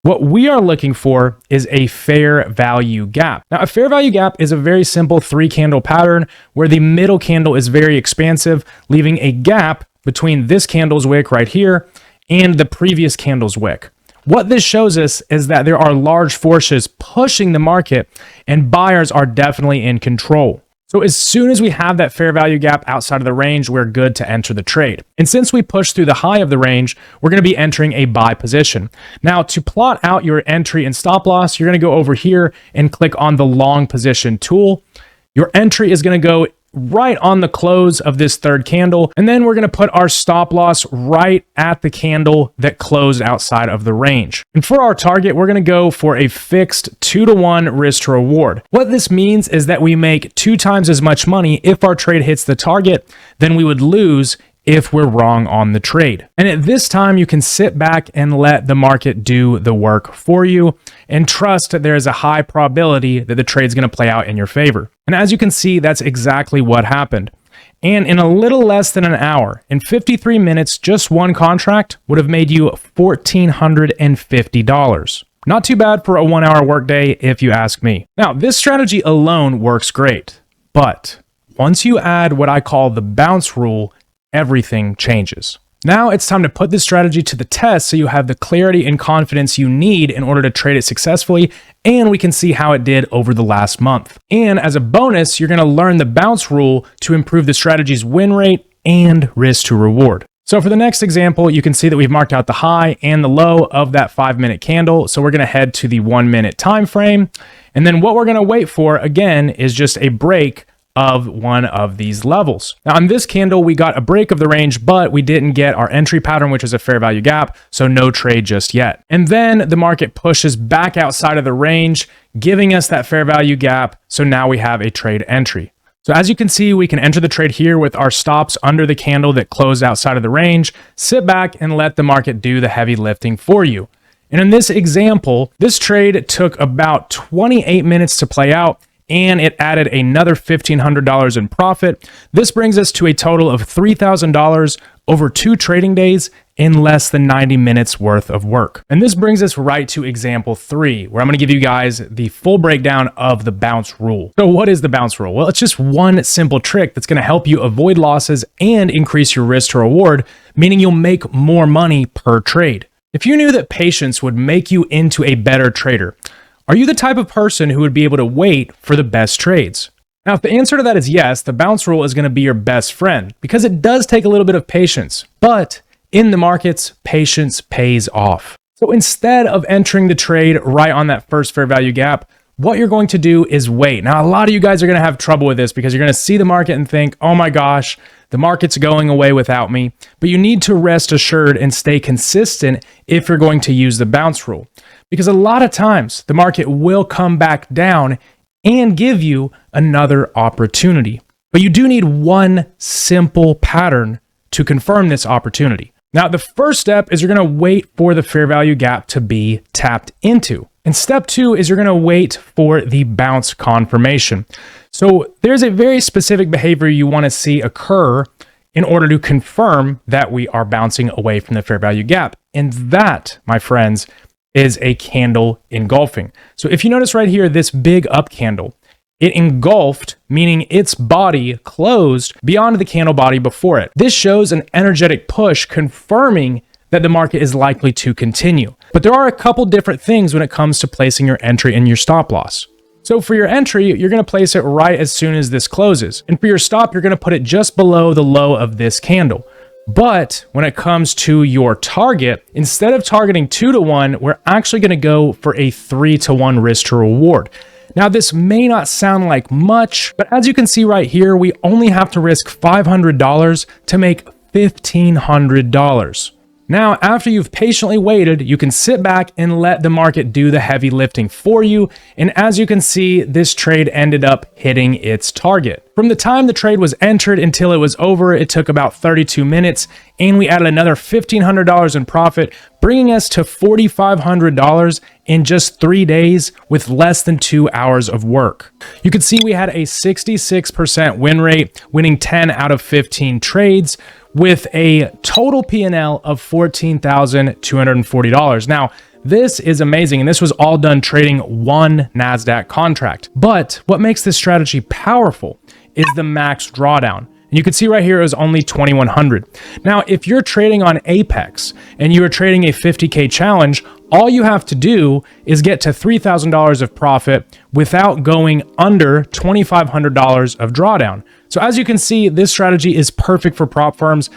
What we are looking for is a fair value gap. Now, a fair value gap is a very simple 3-candle pattern where the middle candle is very expansive, leaving a gap between this candle's wick right here and the previous candle's wick. What this shows us is that there are large forces pushing the market and buyers are definitely in control. So as soon as we have that fair value gap outside of the range, we're good to enter the trade. And since we push through the high of the range, we're going to be entering a buy position. Now, to plot out your entry and stop loss, you're going to go over here and click on the long position tool. Your entry is going to go right on the close of this third candle. And then we're going to put our stop loss right at the candle that closed outside of the range. And for our target, we're going to go for a fixed 2-to-1 risk to reward. What this means is that we make 2 times as much money if our trade hits the target than we would lose if we're wrong on the trade. And at this time, you can sit back and let the market do the work for you and trust that there is a high probability that the trade is going to play out in your favor. And as you can see, that's exactly what happened. And in a little less than an hour, in 53 minutes, just one contract would have made you $1,450. Not too bad for a 1-hour workday, if you ask me. Now, this strategy alone works great, but once you add what I call the bounce rule, everything changes. Now it's time to put this strategy to the test so you have the clarity and confidence you need in order to trade it successfully, and we can see how it did over the last month. And as a bonus, you're going to learn the bounce rule to improve the strategy's win rate and risk to reward. So for the next example, you can see that we've marked out the high and the low of that 5-minute candle. So we're going to head to the 1-minute time frame. And then what we're going to wait for, again, is just a break of one of these levels. Now on this candle, we got a break of the range, but we didn't get our entry pattern, which is a fair value gap, so no trade just yet. And then the market pushes back outside of the range, giving us that fair value gap, so now we have a trade entry. So as you can see, we can enter the trade here with our stops under the candle that closed outside of the range, sit back and let the market do the heavy lifting for you. And in this example, this trade took about 28 minutes to play out, and it added another $1,500 in profit. This brings us to a total of $3,000 over 2 trading days in less than 90 minutes worth of work. And this brings us right to example 3, where I'm going to give you guys the full breakdown of the bounce rule. So what is the bounce rule? Well, it's just one simple trick that's going to help you avoid losses and increase your risk to reward, meaning you'll make more money per trade. If you knew that patience would make you into a better trader, are you the type of person who would be able to wait for the best trades? Now, if the answer to that is yes, the bounce rule is going to be your best friend because it does take a little bit of patience, but in the markets, patience pays off. So instead of entering the trade right on that first fair value gap, what you're going to do is wait. Now, a lot of you guys are going to have trouble with this because you're going to see the market and think, oh my gosh, the market's going away without me. But you need to rest assured and stay consistent if you're going to use the bounce rule. Because a lot of times the market will come back down and give you another opportunity. But you do need one simple pattern to confirm this opportunity. Now, the first step is you're going to wait for the fair value gap to be tapped into. And step 2 is you're going to wait for the bounce confirmation. So there's a very specific behavior you want to see occur in order to confirm that we are bouncing away from the fair value gap. And that, my friends, is a candle engulfing. So if you notice right here, this big up candle, it engulfed, meaning its body closed beyond the candle body before it. This shows an energetic push confirming that the market is likely to continue. But there are a couple different things when it comes to placing your entry and your stop loss. So for your entry, you're going to place it right as soon as this closes. And for your stop, you're going to put it just below the low of this candle. But when it comes to your target, instead of targeting 2-to-1, we're actually going to go for a 3-to-1 risk to reward. Now, this may not sound like much, but as you can see right here, we only have to risk $500 to make $1,500. Now, after you've patiently waited, you can sit back and let the market do the heavy lifting for you. And as you can see, this trade ended up hitting its target. From the time the trade was entered until it was over, it took about 32 minutes, and we added another $1,500 in profit, bringing us to $4,500 in just 3 days with less than 2 hours of work. You can see we had a 66% win rate, winning 10 out of 15 trades, with a total P&L of $14,240. Now, This is amazing, and this was all done trading one NASDAQ contract. But what makes this strategy powerful is the max drawdown. And you can see right here it was only 2,100. Now, if you're trading on Apex and you are trading a 50K challenge, all you have to do is get to $3,000 of profit without going under $2,500 of drawdown. So as you can see, this strategy is perfect for prop firms.